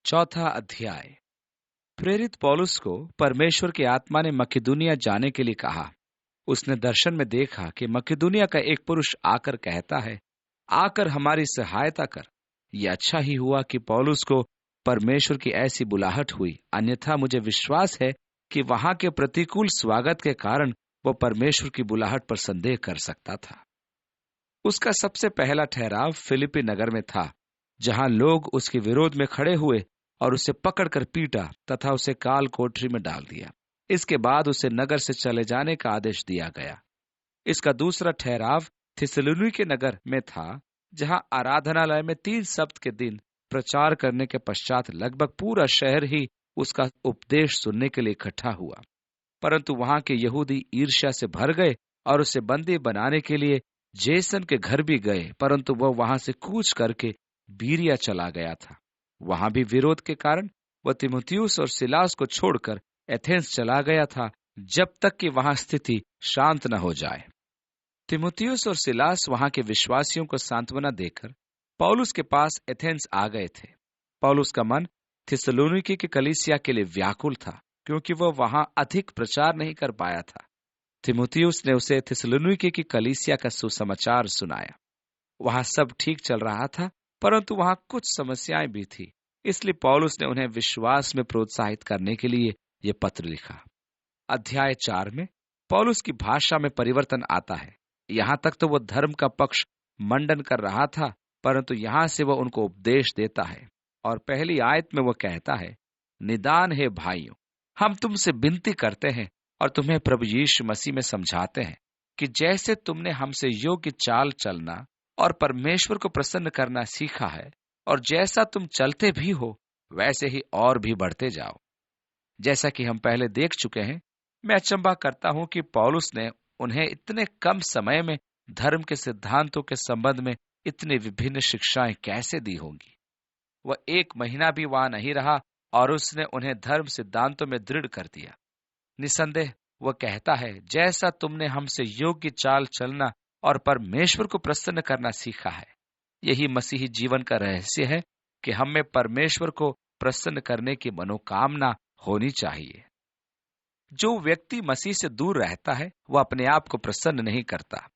चौथा अध्याय। प्रेरित पौलुस को परमेश्वर की आत्मा ने मकिदुनिया जाने के लिए कहा। उसने दर्शन में देखा कि मकिदुनिया का एक पुरुष आकर कहता है, आकर हमारी सहायता कर। यह अच्छा ही हुआ कि पौलुस को परमेश्वर की ऐसी बुलाहट हुई, अन्यथा मुझे विश्वास है कि वहां के प्रतिकूल स्वागत के कारण वो परमेश्वर की बुलाहट पर संदेह कर सकता था। उसका सबसे पहला ठहराव फिलिपी नगर में था, जहां लोग उसके विरोध में खड़े हुए और उसे पकड़कर पीटा तथा उसे काल कोठरी में डाल दिया। इसके बाद उसे नगर से चले जाने का आदेश दिया गया। इसका दूसरा ठहराव थिस्सलुनीके नगर में था, जहां आराधनालय में 3 सप्ताह के दिन प्रचार करने के पश्चात लगभग पूरा शहर ही उसका उपदेश सुनने के लिए इकट्ठा हुआ। परंतु वहां के यहूदी ईर्ष्या से भर गए और उसे बंदी बनाने के लिए जेसन के घर भी गए, परंतु वह वहां से कूच करके बीरिया चला गया था। वहां भी विरोध के कारण वह तीमुथियुस और सिलास को छोड़कर एथेंस चला गया था, जब तक कि वहां स्थिति शांत न हो जाए। तीमुथियुस और सिलास वहां के विश्वासियों को सांत्वना देकर पौलुस के पास एथेंस आ गए थे। पौलुस का मन थिस्सलुनीके की कलीसिया के लिए व्याकुल था, क्योंकि वह वहां अधिक प्रचार नहीं कर पाया था। तीमुथियुस ने उसे थिस्सलुनीके की कलीसिया का सुसमाचार सुनाया। वहां सब ठीक चल रहा था, परंतु वहां कुछ समस्याएं भी थी। इसलिए पौलुस ने उन्हें विश्वास में प्रोत्साहित करने के लिए यह पत्र लिखा। अध्याय 4 में पौलुस की भाषा में परिवर्तन आता है। यहां तक तो वह धर्म का पक्ष मंडन कर रहा था, परंतु यहां से वह उनको उपदेश देता है। और पहली आयत में वह कहता है, निदान है भाइयों, हम तुमसे विनती करते हैं और तुम्हें प्रभु यीशु मसीह में समझाते हैं कि जैसे तुमने हमसे योग्य चाल चलना और परमेश्वर को प्रसन्न करना सीखा है, और जैसा तुम चलते भी हो वैसे ही और भी बढ़ते जाओ। जैसा कि हम पहले देख चुके हैं, मैं अचंभा करता हूं कि पौलुस ने उन्हें इतने कम समय में धर्म के सिद्धांतों के संबंध में इतनी विभिन्न शिक्षाएं कैसे दी होंगी। वह 1 महीना भी वहां नहीं रहा और उसने उन्हें धर्म सिद्धांतों में दृढ़ कर दिया। निसंदेह वह कहता है, जैसा तुमने हमसे योग्य चाल चलना और परमेश्वर को प्रसन्न करना सीखा है। यही मसीही जीवन का रहस्य है कि हमें परमेश्वर को प्रसन्न करने की मनोकामना होनी चाहिए। जो व्यक्ति मसीह से दूर रहता है वह अपने आप को प्रसन्न नहीं करता।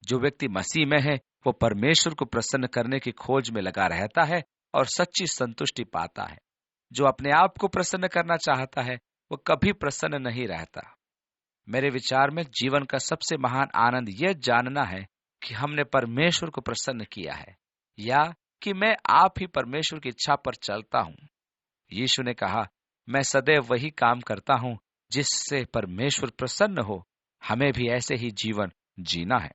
जो व्यक्ति मसीह में है वो परमेश्वर को प्रसन्न करने की खोज में लगा रहता है और सच्ची संतुष्टि पाता है। जो अपने आप को प्रसन्न करना चाहता है वो कभी प्रसन्न नहीं रहता। मेरे विचार में जीवन का सबसे महान आनंद यह जानना है कि हमने परमेश्वर को प्रसन्न किया है, या कि मैं आप ही परमेश्वर की इच्छा पर चलता हूं। यीशु ने कहा, मैं सदैव वही काम करता हूं जिससे परमेश्वर प्रसन्न हो। हमें भी ऐसे ही जीवन जीना है।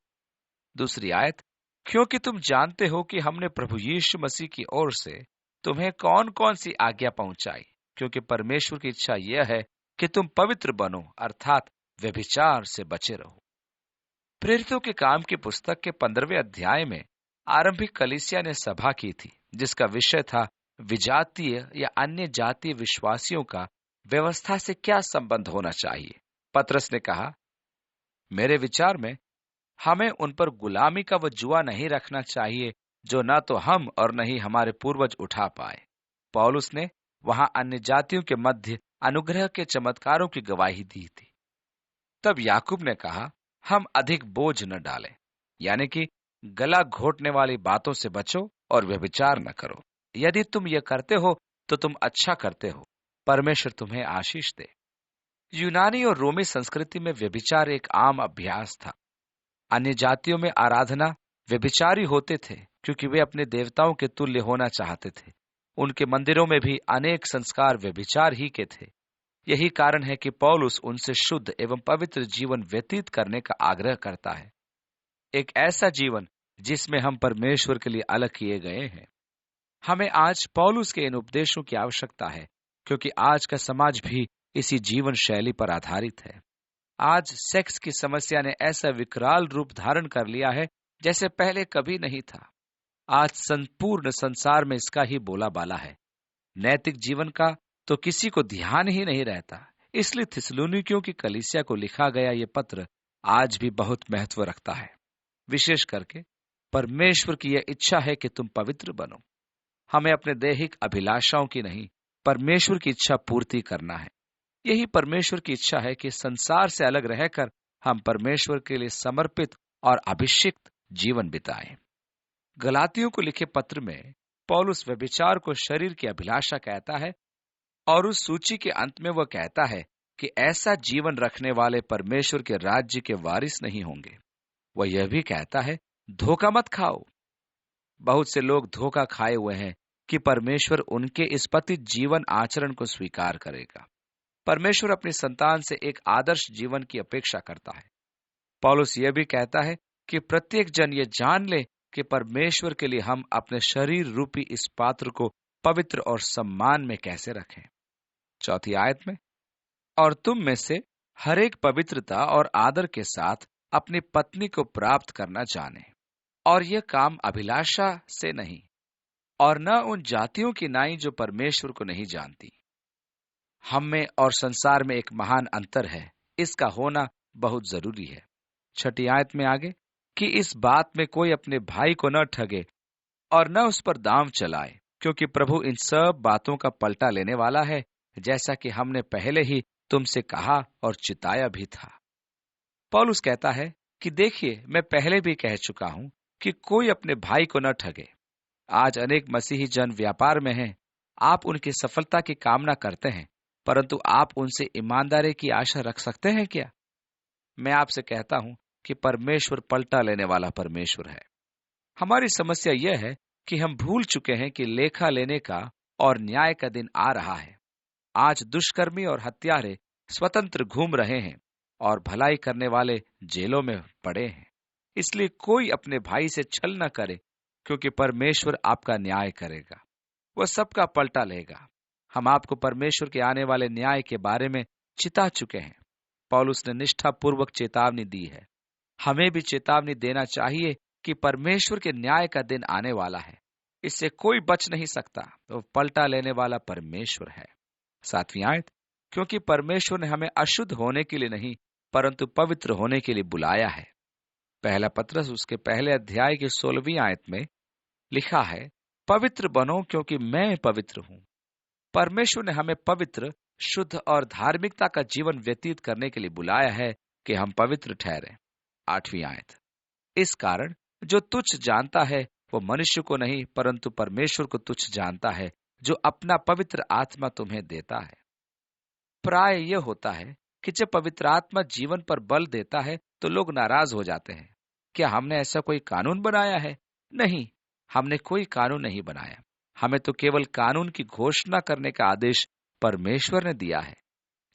दूसरी आयत, क्योंकि तुम जानते हो कि हमने प्रभु यीशु मसीह की ओर से तुम्हें कौन कौन सी आज्ञा पहुंचाई, क्योंकि परमेश्वर की इच्छा यह है कि तुम पवित्र बनो, अर्थात व्यभिचार से बचे रहो। प्रेरितों के काम की पुस्तक के 15वें अध्याय में आरंभिक कलीसिया ने सभा की थी, जिसका विषय था विजातीय या अन्य जातीय विश्वासियों का व्यवस्था से क्या संबंध होना चाहिए। पतरस ने कहा, मेरे विचार में हमें उन पर गुलामी का वह जुआ नहीं रखना चाहिए जो न तो हम और न ही हमारे पूर्वज उठा पाए। पौलुस ने वहां अन्य जातियों के मध्य अनुग्रह के चमत्कारों की गवाही दी थी। तब याकूब ने कहा, हम अधिक बोझ न डालें, यानी कि गला घोटने वाली बातों से बचो और व्यभिचार न करो। यदि तुम यह करते हो तो तुम अच्छा करते हो, परमेश्वर तुम्हें आशीष दे। यूनानी और रोमी संस्कृति में व्यभिचार एक आम अभ्यास था। अन्य जातियों में आराधना व्यभिचारी होते थे, क्योंकि वे अपने देवताओं के तुल्य होना चाहते थे। उनके मंदिरों में भी अनेक संस्कार व्यभिचार ही के थे। यही कारण है कि पौलुस उनसे शुद्ध एवं पवित्र जीवन व्यतीत करने का आग्रह करता है, एक ऐसा जीवन जिसमें हम परमेश्वर के लिए अलग किए गए हैं। हमें आज पौलुस के इन उपदेशों की आवश्यकता है, क्योंकि आज का समाज भी इसी जीवन शैली पर आधारित है। आज सेक्स की समस्या ने ऐसा विकराल रूप धारण कर लिया है जैसे पहले कभी नहीं था। आज संपूर्ण संसार में इसका ही बोला बाला है। नैतिक जीवन का तो किसी को ध्यान ही नहीं रहता। इसलिए थिस्सलुनीकियों की कलीसिया को लिखा गया ये पत्र आज भी बहुत महत्व रखता है। विशेष करके परमेश्वर की यह इच्छा है कि तुम पवित्र बनो। हमें अपने दैहिक अभिलाषाओं की नहीं, परमेश्वर की इच्छा पूर्ति करना है। यही परमेश्वर की इच्छा है कि संसार से अलग रहकर हम परमेश्वर के लिए समर्पित और अभिषिक्त जीवन बिताएं। गलातियों को लिखे पत्र में पौलुस व्यभिचार को शरीर की अभिलाषा कहता है और उस सूची के अंत में वह कहता है कि ऐसा जीवन रखने वाले परमेश्वर के राज्य के वारिस नहीं होंगे। वह यह भी कहता है, धोखा मत खाओ। बहुत से लोग धोखा खाए हुए हैं कि परमेश्वर उनके इस पतित जीवन आचरण को स्वीकार करेगा। परमेश्वर अपनी संतान से एक आदर्श जीवन की अपेक्षा करता है। पौलुस यह भी कहता है कि प्रत्येक जन ये जान ले कि परमेश्वर के लिए हम अपने शरीर रूपी इस पात्र को पवित्र और सम्मान में कैसे रखें। चौथी आयत में, और तुम में से हर एक पवित्रता और आदर के साथ अपनी पत्नी को प्राप्त करना जाने, और यह काम अभिलाषा से नहीं, और न उन जातियों की नाई जो परमेश्वर को नहीं जानती। हम में और संसार में एक महान अंतर है, इसका होना बहुत जरूरी है। छठी आयत में आगे कि इस बात में कोई अपने भाई को न ठगे और न उस पर दांव चलाए, क्योंकि प्रभु इन सब बातों का पलटा लेने वाला है, जैसा कि हमने पहले ही तुमसे कहा और चिताया भी था। पौलुस कहता है कि देखिए, मैं पहले भी कह चुका हूं कि कोई अपने भाई को न ठगे। आज अनेक मसीही जन व्यापार में हैं। आप उनकी सफलता की कामना करते हैं, परंतु आप उनसे ईमानदारी की आशा रख सकते हैं क्या? मैं आपसे कहता हूं कि परमेश्वर पलटा लेने वाला परमेश्वर है। हमारी समस्या यह है कि हम भूल चुके हैं कि लेखा लेने का और न्याय का दिन आ रहा है। आज दुष्कर्मी और हत्यारे स्वतंत्र घूम रहे हैं और भलाई करने वाले जेलों में पड़े हैं। इसलिए कोई अपने भाई से छल न करे, क्योंकि परमेश्वर आपका न्याय करेगा। वह सबका पलटा लेगा। हम आपको परमेश्वर के आने वाले न्याय के बारे में चिता चुके हैं। पौलुस ने निष्ठापूर्वक चेतावनी दी है। हमें भी चेतावनी देना चाहिए कि परमेश्वर के न्याय का दिन आने वाला है। इससे कोई बच नहीं सकता। वो पलटा लेने वाला परमेश्वर है। सातवीं आयत, क्योंकि परमेश्वर ने हमें अशुद्ध होने के लिए नहीं, परंतु पवित्र होने के लिए बुलाया है। पहला पत्रस उसके पहले अध्याय की 16वीं आयत में लिखा है, पवित्र बनो क्योंकि मैं पवित्र हूं। परमेश्वर ने हमें पवित्र, शुद्ध और धार्मिकता का जीवन व्यतीत करने के लिए बुलाया है कि हम पवित्र ठहरें। 8वीं आयत, इस कारण जो तुच्छ जानता है वो मनुष्य को नहीं परंतु परमेश्वर को तुच्छ जानता है, जो अपना पवित्र आत्मा तुम्हें देता है। प्राय यह होता है कि जब पवित्र आत्मा जीवन पर बल देता है तो लोग नाराज हो जाते हैं। क्या हमने ऐसा कोई कानून बनाया है? नहीं, हमने कोई कानून नहीं बनाया। हमें तो केवल कानून की घोषणा करने का आदेश परमेश्वर ने दिया है।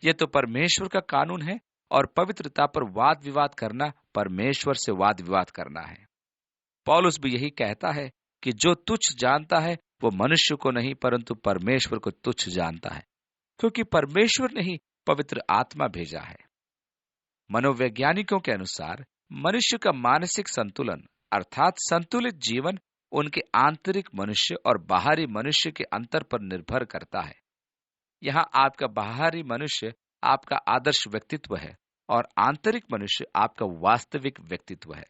यह तो परमेश्वर का कानून है और पवित्रता पर वाद विवाद करना परमेश्वर से वाद विवाद करना है। पौलुस भी यही कहता है कि जो तुच्छ जानता है वो मनुष्य को नहीं परंतु परमेश्वर को तुच्छ जानता है, क्योंकि परमेश्वर ने ही पवित्र आत्मा भेजा है। मनोवैज्ञानिकों के अनुसार मनुष्य का मानसिक संतुलन अर्थात संतुलित जीवन उनके आंतरिक मनुष्य और बाहरी मनुष्य के अंतर पर निर्भर करता है। यहाँ आपका बाहरी मनुष्य आपका आदर्श व्यक्तित्व है और आंतरिक मनुष्य आपका वास्तविक व्यक्तित्व है।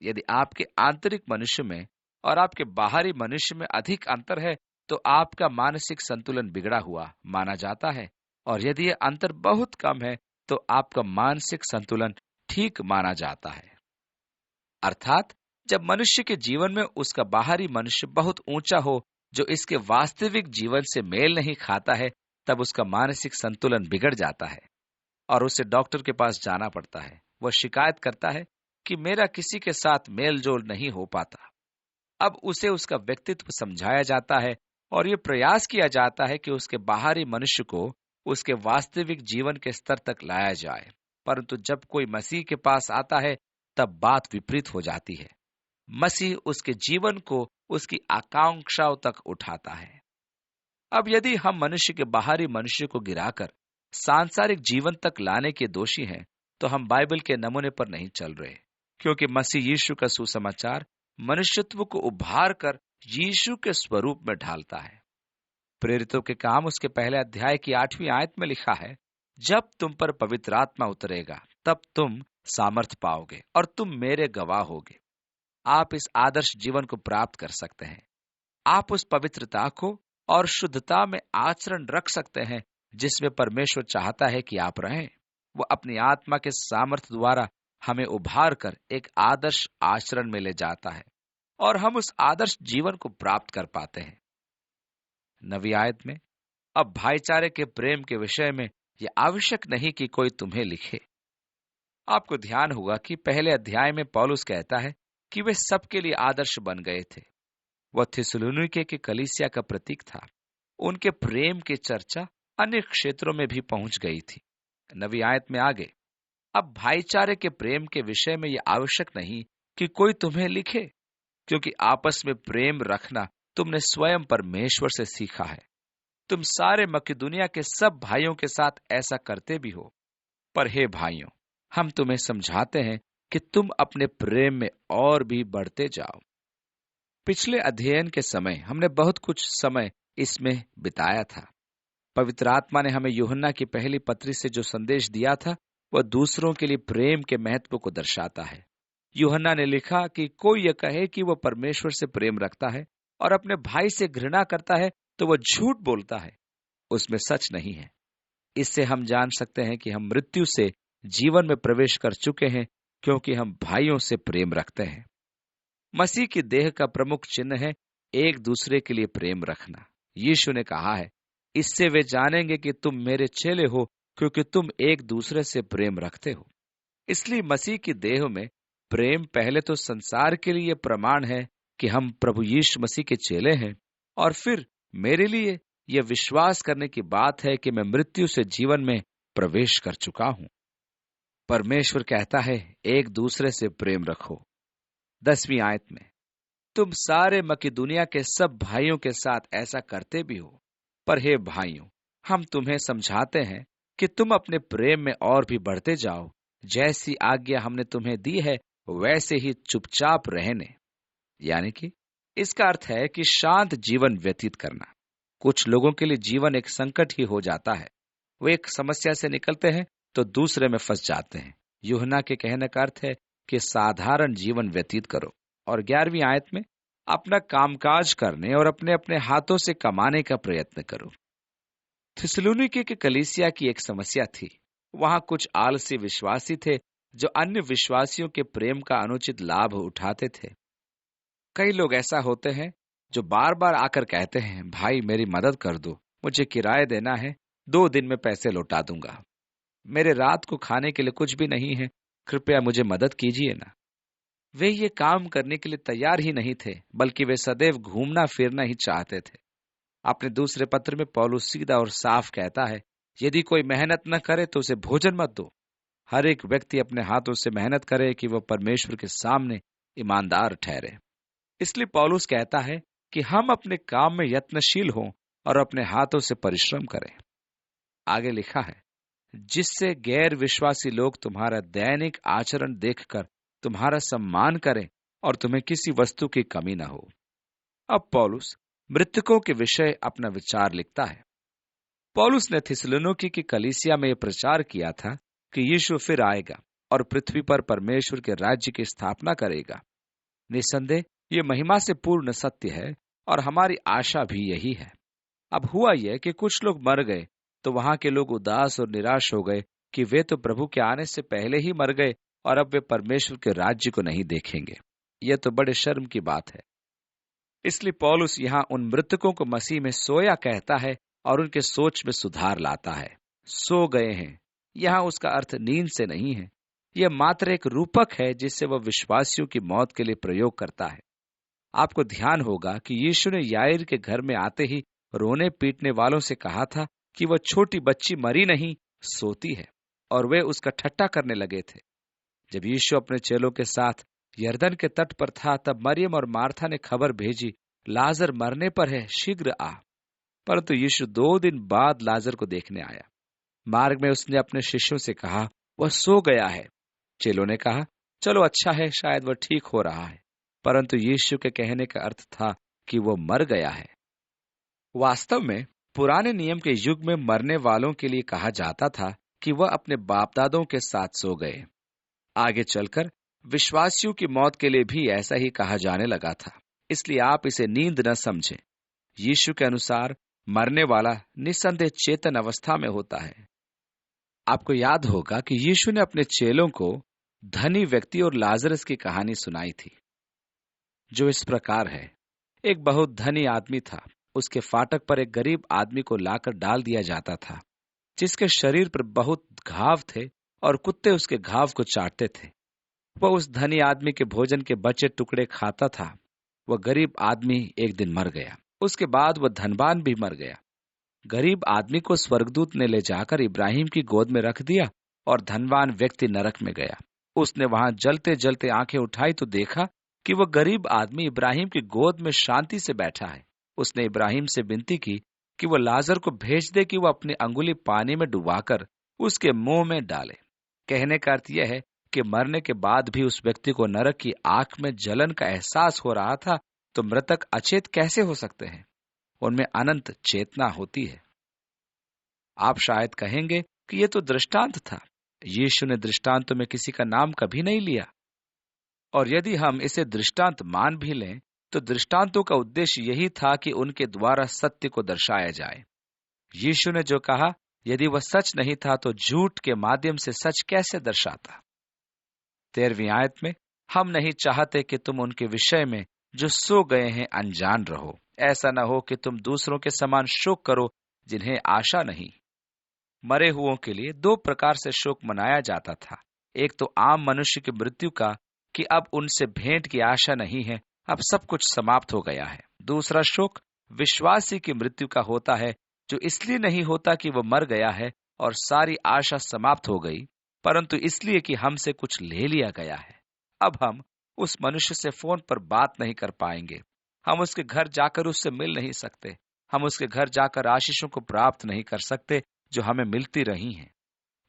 यदि आपके आंतरिक मनुष्य में और आपके बाहरी मनुष्य में अधिक अंतर है तो आपका मानसिक संतुलन बिगड़ा हुआ माना जाता है, और यदि यह अंतर बहुत कम है तो आपका मानसिक संतुलन ठीक माना जाता है। अर्थात जब मनुष्य के जीवन में उसका बाहरी मनुष्य बहुत ऊंचा हो जो इसके वास्तविक जीवन से मेल नहीं खाता है, तब उसका मानसिक संतुलन बिगड़ जाता है और उसे डॉक्टर के पास जाना पड़ता है। वह शिकायत करता है कि मेरा किसी के साथ मेल जोल नहीं हो पाता। अब उसे उसका व्यक्तित्व समझाया जाता है और ये प्रयास किया जाता है कि उसके बाहरी मनुष्य को उसके वास्तविक जीवन के स्तर तक लाया जाए, परंतु जब कोई मसीह के पास आता है तब बात विपरीत हो जाती है। मसीह उसके जीवन को उसकी आकांक्षाओं तक उठाता है। अब यदि हम मनुष्य के बाहरी मनुष्य को गिराकर सांसारिक जीवन तक लाने के दोषी हैं, तो हम बाइबल के नमूने पर नहीं चल रहे, क्योंकि मसीह यीशु का सुसमाचार मनुष्यत्व को उभार कर यीशु के स्वरूप में ढालता है। प्रेरितों के काम उसके पहले अध्याय की 8वीं आयत में लिखा है, जब तुम पर पवित्र आत्मा उतरेगा तब तुम सामर्थ पाओगे और तुम मेरे गवाह होगे। आप इस आदर्श जीवन को प्राप्त कर सकते हैं। आप उस पवित्रता को और शुद्धता में आचरण रख सकते हैं जिसमें परमेश्वर चाहता है कि आप रहें। वो अपनी आत्मा के सामर्थ्य द्वारा हमें उभार कर एक आदर्श आचरण में ले जाता है और हम उस आदर्श जीवन को प्राप्त कर पाते हैं। नवी आयत में अब भाईचारे के प्रेम के विषय में यह आवश्यक नहीं कि कोई तुम्हें लिखे। आपको ध्यान होगा कि पहले अध्याय में पौलुस कहता है कि वे सबके लिए आदर्श बन गए थे। वह थिस्सलुनीके के कलीसिया का प्रतीक था। उनके प्रेम की चर्चा अन्य क्षेत्रों में भी पहुंच गई थी। नवी आयत में आगे अब भाईचारे के प्रेम के विषय में यह आवश्यक नहीं कि कोई तुम्हें लिखे, क्योंकि आपस में प्रेम रखना तुमने स्वयं परमेश्वर से सीखा है। तुम सारे मकिदुनिया के सब भाइयों के साथ ऐसा करते भी हो। पर हे भाइयों, हम तुम्हें समझाते हैं कि तुम अपने प्रेम में और भी बढ़ते जाओ। पिछले अध्ययन के समय हमने बहुत कुछ समय इसमें बिताया था। पवित्र आत्मा ने हमें यूहन्ना की पहली पत्री से जो संदेश दिया था वह दूसरों के लिए प्रेम के महत्व को दर्शाता है। यूहन्ना ने लिखा कि कोई यह कहे कि वह परमेश्वर से प्रेम रखता है और अपने भाई से घृणा करता है तो वह झूठ बोलता है, उसमें सच नहीं है। इससे हम जान सकते हैं कि हम मृत्यु से जीवन में प्रवेश कर चुके हैं, क्योंकि हम भाइयों से प्रेम रखते हैं। मसीह की देह का प्रमुख चिन्ह है एक दूसरे के लिए प्रेम रखना। यीशु ने कहा है, इससे वे जानेंगे कि तुम मेरे चेले हो, क्योंकि तुम एक दूसरे से प्रेम रखते हो। इसलिए मसीह की देह में प्रेम पहले तो संसार के लिए प्रमाण है कि हम प्रभु यीशु मसीह के चेले हैं, और फिर मेरे लिए यह विश्वास करने की बात है कि मैं मृत्यु से जीवन में प्रवेश कर चुका हूं। परमेश्वर कहता है एक दूसरे से प्रेम रखो। 10वीं आयत में तुम सारे मकिदुनिया के सब भाइयों के साथ ऐसा करते भी हो। पर हे भाइयों, हम तुम्हें समझाते हैं कि तुम अपने प्रेम में और भी बढ़ते जाओ। जैसी आज्ञा हमने तुम्हें दी है वैसे ही चुपचाप रहने, यानी कि इसका अर्थ है कि शांत जीवन व्यतीत करना। कुछ लोगों के लिए जीवन एक संकट ही हो जाता है। वे एक समस्या से निकलते हैं तो दूसरे में फंस जाते हैं। यूहन्ना के कहने का अर्थ है कि साधारण जीवन व्यतीत करो। और 11वीं आयत में अपना कामकाज करने और अपने अपने हाथों से कमाने का प्रयत्न करो। थिस्सलुनीके के कलीसिया की एक समस्या थी। वहां कुछ आलसी विश्वासी थे जो अन्य विश्वासियों के प्रेम का अनुचित लाभ उठाते थे। कई लोग ऐसा होते हैं जो बार बार आकर कहते हैं, भाई मेरी मदद कर दो, मुझे किराया देना है, 2 दिन में पैसे लौटा दूंगा। मेरे रात को खाने के लिए कुछ भी नहीं है, कृपया मुझे मदद कीजिए ना। वे ये काम करने के लिए तैयार ही नहीं थे, बल्कि वे सदैव घूमना फिरना ही चाहते थे। अपने दूसरे पत्र में पौलुस सीधा और साफ कहता है, यदि कोई मेहनत न करे तो उसे भोजन मत दो। हर एक व्यक्ति अपने हाथों से मेहनत करे कि वह परमेश्वर के सामने ईमानदार ठहरे। इसलिए पौलुस कहता है कि हम अपने काम में यत्नशील हों और अपने हाथों से परिश्रम करें। आगे लिखा है, जिससे गैर विश्वासी लोग तुम्हारा दैनिक आचरण देखकर तुम्हारा सम्मान करें और तुम्हें किसी वस्तु की कमी न हो। अब पौलुस मृतकों के विषय अपना विचार लिखता है। पौलुस ने थिस्सलुनीके की कलीसिया में यह प्रचार किया था कि यीशु फिर आएगा और पृथ्वी पर परमेश्वर के राज्य की स्थापना करेगा। निसंदेह ये महिमा से पूर्ण सत्य है और हमारी आशा भी यही है। अब हुआ यह कि कुछ लोग मर गए तो वहां के लोग उदास और निराश हो गए कि वे तो प्रभु के आने से पहले ही मर गए और अब वे परमेश्वर के राज्य को नहीं देखेंगे। यह तो बड़े शर्म की बात है। इसलिए पौलुस यहाँ उन मृतकों को मसीह में सोया कहता है और उनके सोच में सुधार लाता है। सो गए हैं, यहाँ उसका अर्थ नींद से नहीं है। यह मात्र एक रूपक है जिससे वह विश्वासियों की मौत के लिए प्रयोग करता है। आपको ध्यान होगा कि यीशु ने याईर के घर में आते ही रोने पीटने वालों से कहा था कि वह छोटी बच्ची मरी नहीं, सोती है, और वे उसका ठट्ठा करने लगे थे। जब यीशु अपने चेलों के साथ यरदन के तट पर था तब मरियम और मार्था ने खबर भेजी, लाजर मरने पर है, शीघ्र आ। परंतु यीशु 2 दिन बाद लाजर को देखने आया। मार्ग में उसने अपने शिष्यों से कहा, वह सो गया है। चेलों ने कहा, चलो अच्छा है, शायद वह ठीक हो रहा है। परंतु यीशु के कहने का अर्थ था कि वह मर गया है। वास्तव में पुराने नियम के युग में मरने वालों के लिए कहा जाता था कि वह अपने बाप दादों के साथ सो गए। आगे चलकर विश्वासियों की मौत के लिए भी ऐसा ही कहा जाने लगा था। इसलिए आप इसे नींद न समझें। यीशु के अनुसार मरने वाला निस्संदेह चेतन अवस्था में होता है। आपको याद होगा कि यीशु ने अपने चेलों को धनी व्यक्ति और लाजरस की कहानी सुनाई थी, जो इस प्रकार है। एक बहुत धनी आदमी था। उसके फाटक पर एक गरीब आदमी को लाकर डाल दिया जाता था, जिसके शरीर पर बहुत घाव थे और कुत्ते उसके घाव को चाटते थे। वह उस धनी आदमी के भोजन के बचे टुकड़े खाता था। वह गरीब आदमी एक दिन मर गया। उसके बाद वह धनवान भी मर गया। गरीब आदमी को स्वर्गदूत ने ले जाकर इब्राहिम की गोद में रख दिया और धनवान व्यक्ति नरक में गया। उसने वहां जलते जलते आंखें उठाई तो देखा कि वह गरीब आदमी इब्राहिम की गोद में शांति से बैठा है। उसने इब्राहिम से विनती की कि वह लाजर को भेज दे कि वह अपनी अंगुली पानी में डुबाकर उसके मुंह में डाले। कहने का अर्थ यह है कि मरने के बाद भी उस व्यक्ति को नरक की आंख में जलन का एहसास हो रहा था, तो मृतक अचेत कैसे हो सकते हैं? उनमें अनंत चेतना होती है। आप शायद कहेंगे कि यह तो दृष्टांत था। यीशु ने दृष्टांतों में किसी का नाम कभी नहीं लिया। और यदि हम इसे दृष्टांत मान भी लें, तो दृष्टांतों का उद्देश्य यही था कि उनके द्वारा सत्य को दर्शाया जाए। यीशु ने जो कहा, यदि वह सच नहीं था तो झूठ के माध्यम से सच कैसे दर्शाता? 13वीं आयत में, हम नहीं चाहते कि तुम उनके विषय में जो सो गए हैं अनजान रहो। ऐसा न हो कि तुम दूसरों के समान शोक करो जिन्हें आशा नहीं। मरे हुओं के लिए दो प्रकार से शोक मनाया जाता था। एक तो आम मनुष्य की मृत्यु का, कि अब उनसे भेंट की आशा नहीं है, अब सब कुछ समाप्त हो गया है। दूसरा शोक विश्वासी की मृत्यु का होता है, जो इसलिए नहीं होता कि वह मर गया है और सारी आशा समाप्त हो गई, परंतु इसलिए कि हमसे कुछ ले लिया गया है। अब हम उस मनुष्य से फोन पर बात नहीं कर पाएंगे। हम उसके घर जाकर उससे मिल नहीं सकते। हम उसके घर जाकर आशीषों को प्राप्त नहीं कर सकते जो हमें मिलती रही हैं।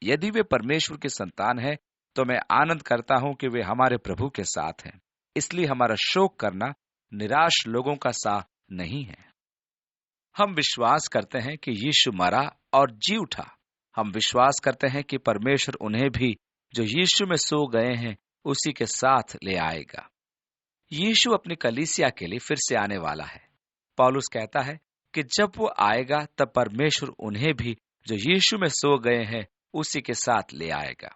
यदि वे परमेश्वर की संतान है, तो मैं आनंद करता हूं कि वे हमारे प्रभु के साथ हैं। इसलिए हमारा शोक करना निराश लोगों का सा नहीं है। हम विश्वास करते हैं कि यीशु मरा और जी उठा। हम विश्वास करते हैं कि परमेश्वर उन्हें भी जो यीशु में सो गए हैं उसी के साथ ले आएगा। यीशु अपनी कलीसिया के लिए फिर से आने वाला है। पौलुस कहता है कि जब वो आएगा तब परमेश्वर उन्हें भी जो यीशु में सो गए हैं उसी के साथ ले आएगा।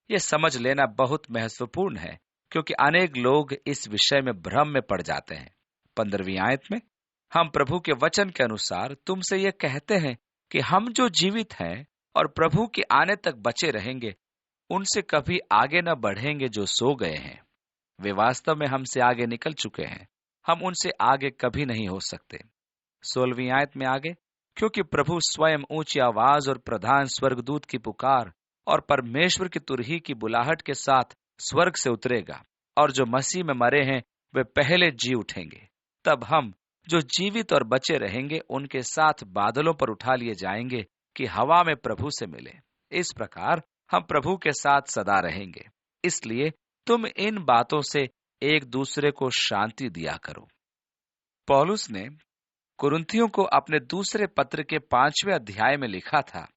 यह समझ लेना बहुत महत्वपूर्ण है, क्योंकि अनेक लोग इस विषय में भ्रम में पड़ जाते हैं। 15वीं आयत में, हम प्रभु के वचन के अनुसार तुमसे यह कहते हैं कि हम जो जीवित हैं और प्रभु के आने तक बचे रहेंगे, उनसे कभी आगे न बढ़ेंगे जो सो गए हैं। वे वास्तव में हमसे आगे निकल चुके हैं। हम उनसे आगे कभी नहीं हो सकते। 16वीं आयत में आगे, क्योंकि प्रभु स्वयं ऊंची आवाज और प्रधान स्वर्गदूत की पुकार और परमेश्वर की तुरही की बुलाहट के साथ स्वर्ग से उतरेगा, और जो मसीह में मरे हैं वे पहले जी उठेंगे। तब हम जो जीवित और बचे रहेंगे उनके साथ बादलों पर उठा लिए जाएंगे कि हवा में प्रभु से मिले। इस प्रकार हम प्रभु के साथ सदा रहेंगे। इसलिए तुम इन बातों से एक दूसरे को शांति दिया करो। पौलुस ने कुरिन्थियों को अपने दूसरे पत्र के 5वें अध्याय में लिखा था,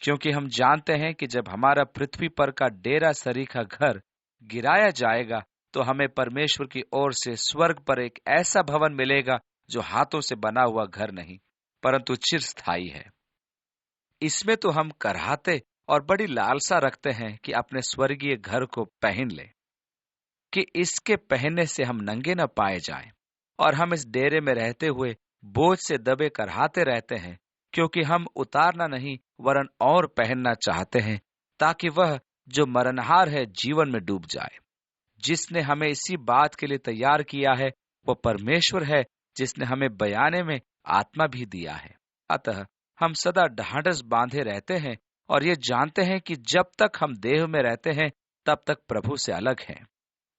क्योंकि हम जानते हैं कि जब हमारा पृथ्वी पर का डेरा सरीखा घर गिराया जाएगा, तो हमें परमेश्वर की ओर से स्वर्ग पर एक ऐसा भवन मिलेगा जो हाथों से बना हुआ घर नहीं, परंतु चिरस्थायी है। इसमें तो हम कराहते और बड़ी लालसा रखते हैं कि अपने स्वर्गीय घर को पहन ले, कि इसके पहनने से हम नंगे न पाए जाएं। और हम इस डेरे में रहते हुए बोझ से दबे कराहते रहते हैं, क्योंकि हम उतारना नहीं वरन और पहनना चाहते हैं, ताकि वह जो मरणहार है जीवन में डूब जाए। जिसने हमें इसी बात के लिए तैयार किया है वो परमेश्वर है, जिसने हमें बयाने में आत्मा भी दिया है। अतः हम सदा ढाढ़स बांधे रहते हैं और ये जानते हैं कि जब तक हम देह में रहते हैं तब तक प्रभु से अलग हैं,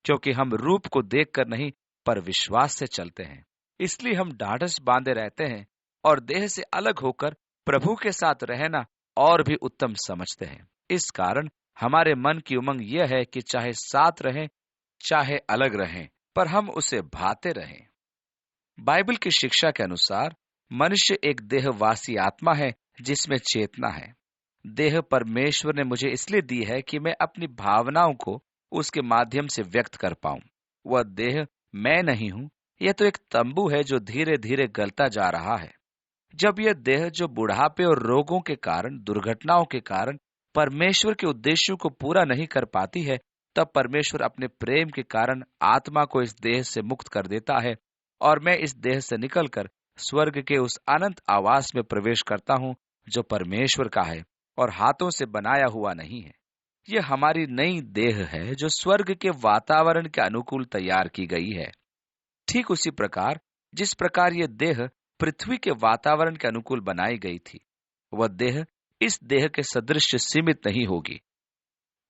क्योंकि हम रूप को देखकर नहीं पर विश्वास से चलते हैं। इसलिए हम ढाढ़स बांधे रहते हैं और देह से अलग होकर प्रभु के साथ रहना और भी उत्तम समझते हैं। इस कारण हमारे मन की उमंग यह है कि चाहे साथ रहें चाहे अलग रहें, पर हम उसे भाते रहें। बाइबल की शिक्षा के अनुसार मनुष्य एक देहवासी आत्मा है जिसमें चेतना है। देह परमेश्वर ने मुझे इसलिए दी है कि मैं अपनी भावनाओं को उसके माध्यम से व्यक्त कर पाऊं। वह देह मैं नहीं हूं, यह तो एक तंबू है जो धीरे धीरे गलता जा रहा है। जब यह देह जो बुढ़ापे और रोगों के कारण, दुर्घटनाओं के कारण परमेश्वर के उद्देश्यों को पूरा नहीं कर पाती है, तब परमेश्वर अपने प्रेम के कारण आत्मा को इस देह से मुक्त कर देता है और मैं इस देह से निकलकर स्वर्ग के उस अनंत आवास में प्रवेश करता हूँ जो परमेश्वर का है और हाथों से बनाया हुआ नहीं है। यह हमारी नई देह है जो स्वर्ग के वातावरण के अनुकूल तैयार की गई है। ठीक उसी प्रकार जिस प्रकार यह देह पृथ्वी के वातावरण के अनुकूल बनाई गई थी, वह देह इस देह के सदृश सीमित नहीं होगी।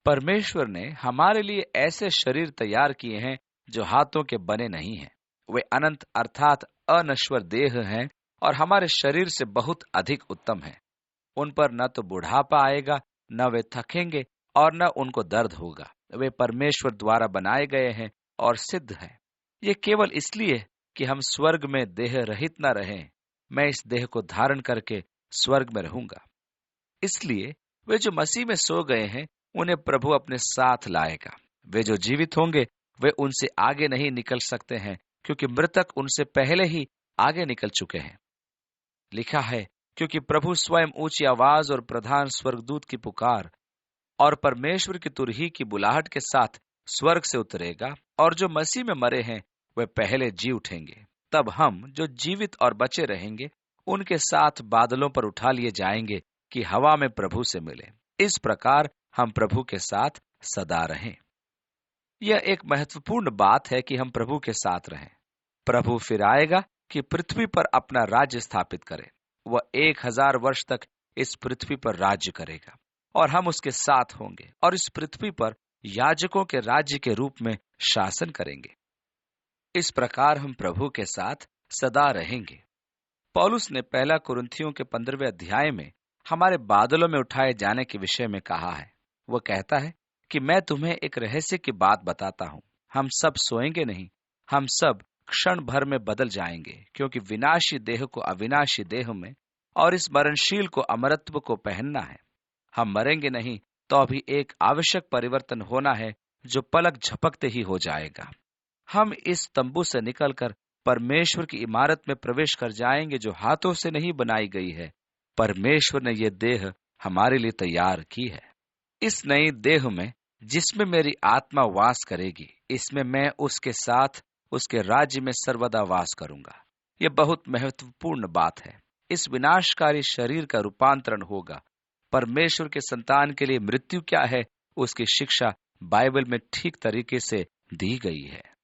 परमेश्वर ने हमारे लिए ऐसे शरीर तैयार किए हैं जो हाथों के बने नहीं हैं। वे अनंत अर्थात अनश्वर देह हैं और हमारे शरीर से बहुत अधिक उत्तम हैं। उन पर न तो बुढ़ापा आएगा, न वे थकेंगे और न उनको दर्द होगा। वे परमेश्वर द्वारा बनाए गए हैं और सिद्ध हैं। ये केवल इसलिए कि हम स्वर्ग में देह रहित न रहें। मैं इस देह को धारण करके स्वर्ग में रहूंगा। इसलिए वे जो मसीह में सो गए हैं, उन्हें प्रभु अपने साथ लाएगा। वे जो जीवित होंगे, वे उनसे आगे नहीं निकल सकते हैं, क्योंकि मृतक उनसे पहले ही आगे निकल चुके हैं। लिखा है, क्योंकि प्रभु स्वयं ऊंची आवाज और प्रधान स्वर्गदूत की पुकार और परमेश्वर की तुरही की बुलाहट के साथ स्वर्ग से उतरेगा, और जो मसीह में मरे हैं वे पहले जी उठेंगे। तब हम जो जीवित और बचे रहेंगे उनके साथ बादलों पर उठा लिए जाएंगे कि हवा में प्रभु से मिले। इस प्रकार हम प्रभु के साथ सदा रहें। यह एक महत्वपूर्ण बात है कि हम प्रभु के साथ रहें। प्रभु फिर आएगा कि पृथ्वी पर अपना राज्य स्थापित करे। वह 1000 वर्ष तक इस पृथ्वी पर राज्य करेगा और हम उसके साथ होंगे और इस पृथ्वी पर याजकों के राज्य के रूप में शासन करेंगे। इस प्रकार हम प्रभु के साथ सदा रहेंगे। पौलुस ने पहला कुरिन्थियों के 15वें अध्याय में हमारे बादलों में उठाए जाने के विषय में कहा है। वह कहता है कि मैं तुम्हें एक रहस्य की बात बताता हूँ, हम सब सोएंगे नहीं, हम सब क्षण भर में बदल जाएंगे, क्योंकि विनाशी देह को अविनाशी देह में और इस मरणशील को अमरत्व को पहनना है। हम मरेंगे नहीं, तो अभी एक आवश्यक परिवर्तन होना है जो पलक झपकते ही हो जाएगा। हम इस तंबू से निकलकर परमेश्वर की इमारत में प्रवेश कर जाएंगे जो हाथों से नहीं बनाई गई है। परमेश्वर ने यह देह हमारे लिए तैयार की है। इस नई देह में जिसमें मेरी आत्मा वास करेगी, इसमें मैं उसके साथ उसके राज्य में सर्वदा वास करूंगा। यह बहुत महत्वपूर्ण बात है। इस विनाशकारी शरीर का रूपांतरण होगा। परमेश्वर के संतान के लिए मृत्यु क्या है, उसकी शिक्षा बाइबल में ठीक तरीके से दी गई है।